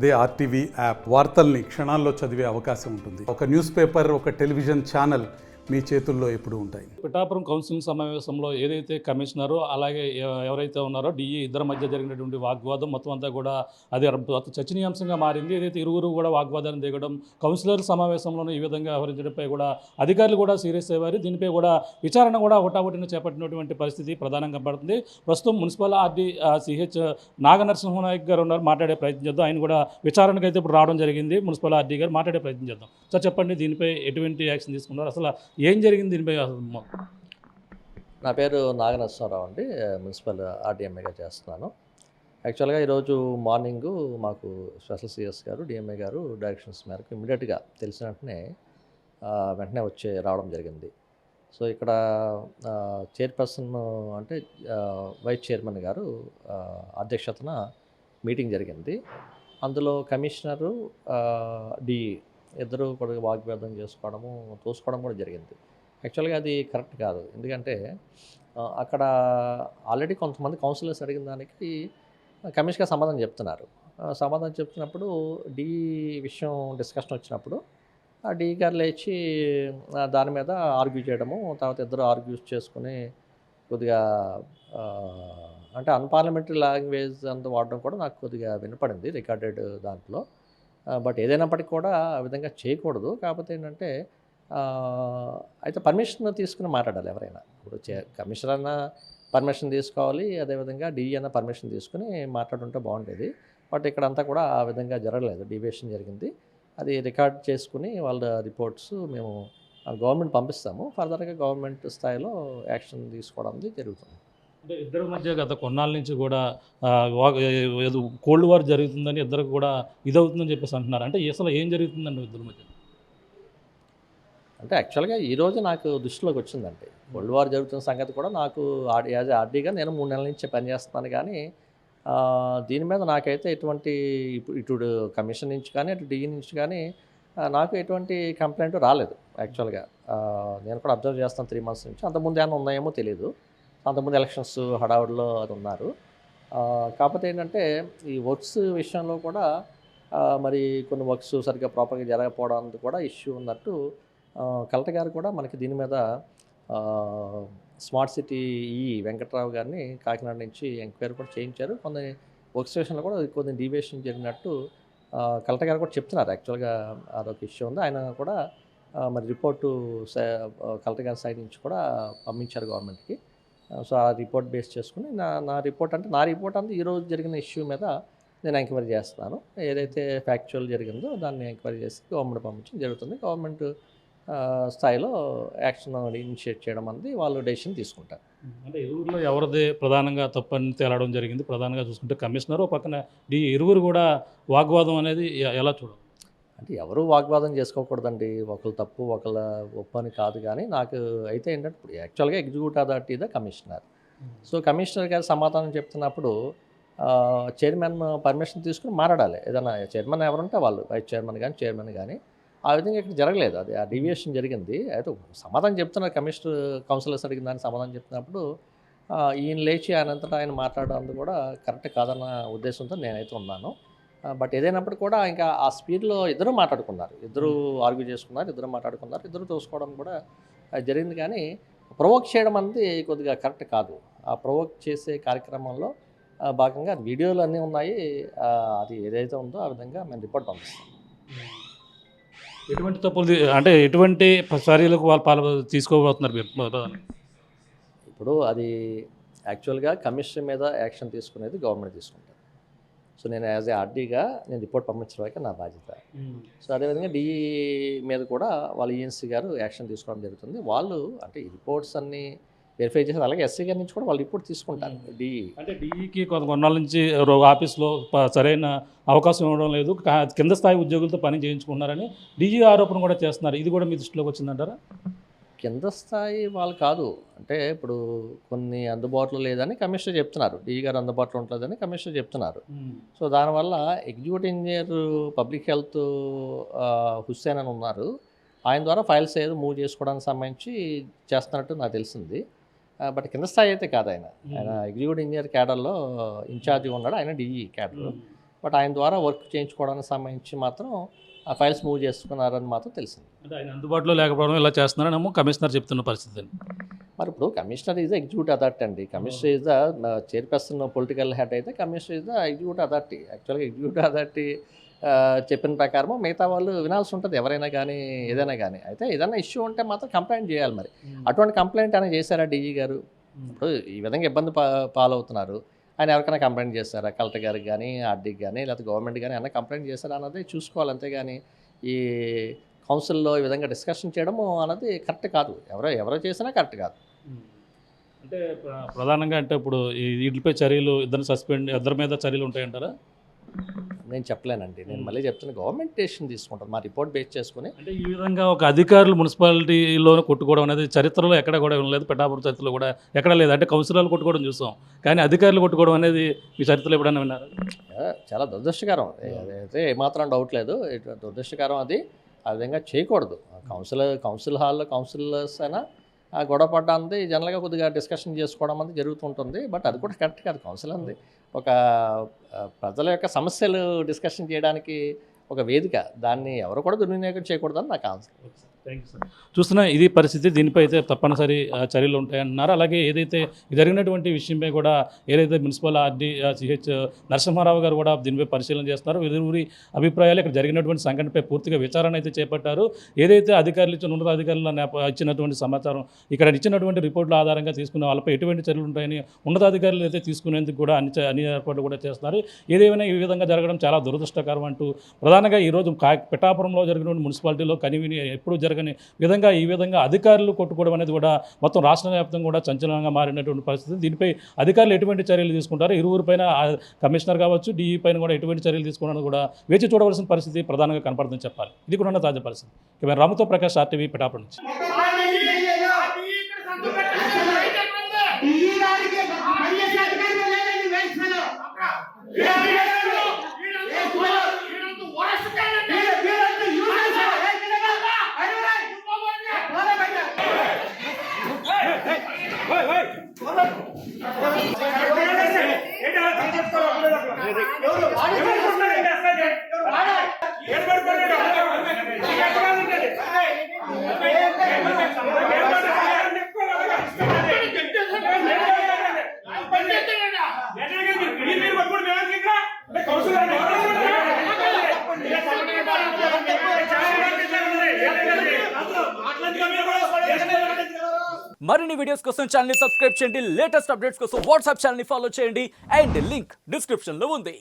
అదే RTV app వార్తల్ని క్షణాల్లో చదివే అవకాశం ఉంటుంది. ఒక న్యూస్ పేపర్, ఒక టెలివిజన్ ఛానల్ మీ చేతుల్లో ఎప్పుడూ ఉంటాయి. పిఠాపురం కౌన్సిలింగ్ సమావేశంలో ఏదైతే కమిషనరు అలాగే ఎవరైతే ఉన్నారో డిఈ ఇద్దరి మధ్య జరిగినటువంటి వాగ్వాదం మొత్తం అంతా కూడా అది చర్చనీయాంశంగా మారింది. ఏదైతే ఇరువురు కూడా వాగ్వాదాన్ని దిగడం, కౌన్సిలర్ సమావేశంలోనే ఈ విధంగా వ్యవహరించడంపై కూడా అధికారులు కూడా సీరియస్ అయ్యారు. దీనిపై కూడా విచారణ కూడా ఒకటాబొటిన చేపట్టినటువంటి పరిస్థితి ప్రధానంగా పడుతుంది. ప్రస్తుతం మున్సిపల్ ఆర్డీ సిహెచ్ నాగనరసింహనాయక్ గారు ఉన్నారు, మాట్లాడే ప్రయత్నం చేద్దాం. ఆయన కూడా విచారణకు అయితే ఇప్పుడు రావడం జరిగింది. మున్సిపల్ ఆర్డీ గారు మాట్లాడే ప్రయత్నం చేద్దాం. సార్ చెప్పండి, దీనిపై ఎటువంటి యాక్షన్ తీసుకున్నారు, అసలు ఏం జరిగింది దీనిపై? నా పేరు నాగనరసింహరావు అండి, మున్సిపల్ ఆర్డీఎంఏగా చేస్తున్నాను. యాక్చువల్గా ఈరోజు మార్నింగు మాకు స్పెషల్ సిఎస్ గారు, డిఎంఏ గారు డైరెక్షన్స్ మేరకు ఇమ్మీడియట్గా తెలిసిన వెంటనే రావడం జరిగింది. సో ఇక్కడ చైర్పర్సన్ అంటే వైస్ చైర్మన్ గారు అధ్యక్షతన మీటింగ్ జరిగింది. అందులో కమిషనరు డిఈ ఇద్దరు కూడా వాగ్వాదం చేసుకోవడము, తోసుకోవడం కూడా జరిగింది. యాక్చువల్గా అది కరెక్ట్ కాదు. ఎందుకంటే అక్కడ ఆల్రెడీ కొంతమంది కౌన్సిలర్స్ అడిగిన దానికి కమిషనర్ సమాధానం చెప్తున్నారు. సమాధానం చెప్తున్నప్పుడు డిఈ విషయం డిస్కషన్ వచ్చినప్పుడు ఆ డిఈ గారు లేచి దాని మీద ఆర్గ్యూ చేయడము, తర్వాత ఇద్దరు ఆర్గ్యూస్ చేసుకుని కొద్దిగా అంటే అన్పార్లమెంటరీ లాంగ్వేజ్ అంతా వాడడం కూడా నాకు కొద్దిగా వినపడింది రికార్డెడ్ దాంట్లో. బట్ ఏదైనప్పటికీ కూడా ఆ విధంగా చేయకూడదు. కాకపోతే ఏంటంటే అయితే పర్మిషన్ తీసుకుని మాట్లాడాలి ఎవరైనా. ఇప్పుడు కమిషనర్ అన్న పర్మిషన్ తీసుకోవాలి, అదేవిధంగా డిఈ అన్న పర్మిషన్ తీసుకుని మాట్లాడుంటే బాగుండేది. బట్ ఇక్కడంతా కూడా ఆ విధంగా జరగలేదు, డీవియేషన్ జరిగింది. అది రికార్డ్ చేసుకుని వాళ్ళ రిపోర్ట్స్ మేము గవర్నమెంట్ పంపిస్తాము. ఫర్దర్గా గవర్నమెంట్ స్థాయిలో యాక్షన్ తీసుకోవడం జరుగుతుంది. అంటే ఇద్దరి మధ్య గత కొన్నాళ్ళ నుంచి కూడా కోల్డ్ వార్ జరుగుతుందని ఇద్దరు కూడా ఇదవుతుందని చెప్పేసి అంటున్నారు. అంటే అసలు ఏం జరుగుతుందండి ఇద్దరి మధ్య? అంటే యాక్చువల్గా ఈరోజు నాకు దృష్టిలోకి వచ్చిందండి. కోల్డ్ వార్ జరుగుతున్న సంగతి కూడా నాకు యాజ్ ఆర్డీగా నేను 3 నెలల నుంచి పనిచేస్తున్నాను. కానీ దీని మీద నాకైతే ఎటువంటి ఇటు కమిషన్ నుంచి కానీ అటు డిఈ నుంచి కానీ నాకు ఎటువంటి కంప్లైంట్ రాలేదు. యాక్చువల్గా నేను కూడా అబ్జర్వ్ చేస్తాను 3 months నుంచి. అంతకుముందు ఏమైనా ఉన్నాయేమో తెలియదు. అంతకుముందు ఎలక్షన్స్ హడావుడిలో అది ఉన్నారు. కాకపోతే ఏంటంటే ఈ వర్క్స్ విషయంలో కూడా మరి కొన్ని వర్క్స్ సరిగ్గా ప్రాపర్గా జరగకపోవడానికి కూడా ఇష్యూ ఉన్నట్టు కలెక్టర్ గారు కూడా మనకి దీని మీద స్మార్ట్ సిటీ వెంకట్రావు గారిని కాకినాడ నుంచి ఎంక్వైరీ కూడా చేయించారు. కొన్ని వర్క్ స్టేషన్లో కూడా కొన్ని డీవియేషన్ జరిగినట్టు కలెక్టర్ గారు కూడా చెప్తున్నారు. యాక్చువల్గా అదొక ఇష్యూ ఉంది. ఆయన కూడా మరి రిపోర్టు కలెక్టర్ గారి సైడ్ నుంచి కూడా పంపించారు గవర్నమెంట్కి. సో ఆ రిపోర్ట్ బేస్ చేసుకుని నా రిపోర్ట్ అంతా ఈరోజు జరిగిన ఇష్యూ మీద నేను ఎంక్వైరీ చేస్తున్నాను. ఏదైతే ఫ్యాక్చువల్ జరిగిందో దాన్ని ఎంక్వైరీ చేసి గవర్నమెంట్ పంపించడం జరుగుతుంది. గవర్నమెంట్ స్థాయిలో యాక్షన్ ఇనిషియేట్ చేయడం అనేది వాళ్ళు డెసిషన్ తీసుకుంటారు. అంటే ఇరువురులో ఎవరిదే ప్రధానంగా తప్పని తేలడం జరిగింది. ప్రధానంగా చూసుకుంటే కమిషనర్ పక్కన ఇరువురు కూడా వాగ్వాదం అనేది ఎలా చూడాలి? అంటే ఎవరు వాగ్వాదం చేసుకోకూడదండి. ఒకరు తప్పు ఒకళ్ళ ఒప్పు అని కాదు. కానీ నాకు అయితే ఏంటంటే ఇప్పుడు యాక్చువల్గా executive authority the commissioner. So commissioner గారు సమాధానం చెప్తున్నప్పుడు చైర్మన్ పర్మిషన్ తీసుకుని మాట్లాడాలి. ఏదైనా చైర్మన్ ఎవరుంటే వాళ్ళు, వైస్ చైర్మన్ కానీ చైర్మన్ కానీ. ఆ విధంగా ఇక్కడ జరగలేదు. అది ఆ డీవియేషన్ జరిగింది. అయితే సమాధానం చెప్తున్నారు, కమిషనర్ కౌన్సిలర్స్ అడిగిన దానికి సమాధానం చెప్తున్నప్పుడు ఈయన లేచి ఆయనంతటా ఆయన మాట్లాడడం కూడా కరెక్ట్ కాదన్న ఉద్దేశంతో నేనైతే ఉన్నాను. బట్ ఏదైనప్పుడు కూడా ఇంకా ఆ స్పీడ్లో ఇద్దరు మాట్లాడుకున్నారు, ఇద్దరు ఆర్గ్యూ చేసుకున్నారు, ఇద్దరు మాట్లాడుకున్నారు, ఇద్దరు తోసుకోవడం కూడా జరిగింది. కానీ ప్రొవోక్ చేయడం అనేది కొద్దిగా కరెక్ట్ కాదు. ఆ ప్రొవోక్ చేసే కార్యక్రమంలో భాగంగా వీడియోలు అన్నీ ఉన్నాయి. అది ఏదైతే ఉందో ఆ విధంగా మేము రిపోర్ట్ పంపిస్తాం. ఎటువంటి తప్పులు అంటే ఎటువంటి చర్యలకు వాళ్ళు తీసుకోబోతున్నారు? ఇప్పుడు అది యాక్చువల్గా కమిషన్ మీద యాక్షన్ తీసుకునేది గవర్నమెంట్ తీసుకుంటారు. సో నేను యాజ్ ఏ ఆర్డీగా నేను రిపోర్ట్ పంపించడం వరకు నా బాధ్యత. సో అదేవిధంగా డిఈ మీద కూడా వాళ్ళ ఈఎన్సీ గారు యాక్షన్ తీసుకోవడం జరుగుతుంది. వాళ్ళు అంటే ఈ రిపోర్ట్స్ అన్నీ వెరిఫై చేసి, అలాగే ఎస్సీ గారి నుంచి కూడా వాళ్ళు రిపోర్ట్ తీసుకుంటారు. డిఈ అంటే డిఈకి కొన్నాళ్ళ నుంచి ఆఫీస్లో సరైన అవకాశం ఇవ్వడం లేదు, కింద స్థాయి ఉద్యోగులతో పని చేయించుకున్నారని డిఈ ఆరోపణ కూడా చేస్తున్నారు. ఇది కూడా మీ దృష్టిలోకి వచ్చిందంటారా? కింద స్థాయి వాళ్ళు కాదు. అంటే ఇప్పుడు కొన్ని అందుబాటులో లేదని కమిషనర్ చెప్తున్నారు, డిఈ గారు అందుబాటులో ఉంటుందని కమిషనర్ చెప్తున్నారు. సో దానివల్ల executive engineer public health Hussain అని ఉన్నారు, ఆయన ద్వారా ఫైల్స్ ఏదో మూవ్ చేసుకోవడానికి సంబంధించి చేస్తున్నట్టు నాకు తెలిసింది. బట్ కింద స్థాయి అయితే కాదు. ఆయన ఎగ్జిక్యూటివ్ ఇంజనీర్ క్యాడర్లో ఇన్ఛార్జ్గా ఉన్నాడు, ఆయన డిఈ క్యాడర్. బట్ ఆయన ద్వారా వర్క్ చేయించుకోవడానికి సంబంధించి మాత్రం ఆ ఫైల్స్ మూవ్ చేసుకున్నారని మాత్రం తెలిసింది. అంటే ఆయన అందుబాటులో లేకపోవడం ఇలా చేస్తున్నారనేమో కమిషనర్ చెప్తున్న పరిస్థితి. మరి ఇప్పుడు commissioner is the executive authority అండి. Commissioner is the chairperson political head అయితే commissioner is the executive authority. యాక్చువల్గా ఎగ్జిక్యూటివ్ అథారిటీ చెప్పిన ప్రకారం మిగతా వాళ్ళు వినాల్సి ఉంటుంది, ఎవరైనా కానీ ఏదైనా కానీ. అయితే ఏదైనా ఇష్యూ ఉంటే మాత్రం కంప్లైంట్ చేయాలి. మరి అటువంటి కంప్లైంట్ అనేది చేశారా డీజీ గారు? ఇప్పుడు ఈ విధంగా ఇబ్బంది పాలవుతున్నారు, ఆయన ఎవరికైనా కంప్లైంట్ చేస్తారా? కలెక్టర్ గారికి కానీ, ఆర్డీకి కానీ, లేకపోతే గవర్నమెంట్ కానీ ఏమైనా కంప్లైంట్ చేస్తారా అన్నది చూసుకోవాలి. అంతేగాని ఈ కౌన్సిల్లో ఈ విధంగా డిస్కషన్ చేయడము అన్నది కరెక్ట్ కాదు. ఎవరో చేసినా కరెక్ట్ కాదు. అంటే ప్రధానంగా అంటే ఇప్పుడు వీటిపై చర్యలు ఇద్దరి మీద చర్యలు ఉంటాయంటారా? నేను చెప్పలేనండి. నేను మళ్ళీ చెప్తున్నా, గవర్నమెంట్ డెసిషన్ తీసుకుంటారు మా రిపోర్ట్ బేస్ చేసుకుని. అంటే ఈ విధంగా ఒక అధికారులు మున్సిపాలిటీలోనే కొట్టుకోవడం అనేది చరిత్రలో ఎక్కడ కూడా లేదు, పిఠాపురం చరిత్రలో కూడా ఎక్కడ లేదు. అంటే కౌన్సిలర్లు కొట్టుకోవడం చూసాం, కానీ అధికారులు కొట్టుకోవడం అనేది మీ చరిత్రలో ఎప్పుడైనా విన్నారు? చాలా దురదృష్టకరం. అయితే ఏమాత్రం డౌట్ లేదు, దురదృష్టకరం. అది ఆ విధంగా చేయకూడదు. కౌన్సిల్ హాల్లో కౌన్సిలర్స్ అయినా గొడవ పడ్డానికి జనరల్గా కొద్దిగా డిస్కషన్ చేసుకోవడం అనేది జరుగుతుంటుంది. బట్ అది కూడా కరెక్ట్ కాదు. కౌన్సిల్ అంది ఒక ప్రజల యొక్క సమస్యలు డిస్కషన్ చేయడానికి ఒక వేదిక. దాన్ని ఎవరు కూడా దుర్వినియోగం చేయకూడదని నాకు ఆన్సర్. Thank you sir. చూస్తున్నా ఇది పరిస్థితి. దీనిపై అయితే తప్పనిసరి చర్యలు ఉంటాయన్నారు. అలాగే ఏదైతే జరిగినటువంటి విషయంపై కూడా ఏదైతే మున్సిపల్ ఆర్డీ సిహెచ్ నరసింహారావు గారు కూడా దీనిపై పరిశీలన చేస్తున్నారు. ఇరువురి అభిప్రాయాలు ఇక్కడ జరిగినటువంటి సంఘటనపై పూర్తిగా విచారణ అయితే చేపట్టారు. ఏదైతే అధికారులు ఉన్నతాధికారుల ఇచ్చినటువంటి సమాచారం, ఇక్కడ ఇచ్చినటువంటి రిపోర్టుల ఆధారంగా తీసుకున్న వాళ్ళపై ఎటువంటి చర్యలు ఉంటాయని ఉన్నతాధికారులు అయితే తీసుకునేందుకు కూడా అన్ని ఏర్పాట్లు కూడా చేస్తున్నారు. ఏదేమైనా ఈ విధంగా జరగడం చాలా దురదృష్టకరం అంటూ ప్రధానంగా ఈరోజు పిఠాపురంలో జరిగినటువంటి మున్సిపాలిటీలో కనివిని ఎప్పుడు జరగని విధంగా ఈ విధంగా అధికారులు కొట్టుకోవడం అనేది కూడా మొత్తం రాష్ట్ర వ్యాప్తంగా కూడా సంచలనంగా మారినటువంటి పరిస్థితి. దీనిపై అధికారులు ఎటువంటి చర్యలు తీసుకుంటారు, ఇరువురు పైన కమిషనర్ కావచ్చు, డీఈ పైన కూడా ఎటువంటి చర్యలు తీసుకోవడానికి కూడా వేచి చూడవలసిన పరిస్థితి ప్రధానంగా కనపడుతుందని చెప్పాలి. ఇది కూడా తాజా పరిస్థితి. కెమెరా రాముతో ప్రకాష్, RTV, పిఠాపురం నుంచి. మరిన్ని వీడియోస్ కోసం ఛానల్ ని సబ్స్క్రైబ్ చేయండి. లేటెస్ట్ అప్డేట్స్ కోసం వాట్సాప్ ఛానల్ ని ఫాలో చేయండి. అండ్ లింక్ డిస్క్రిప్షన్ లో ఉంది.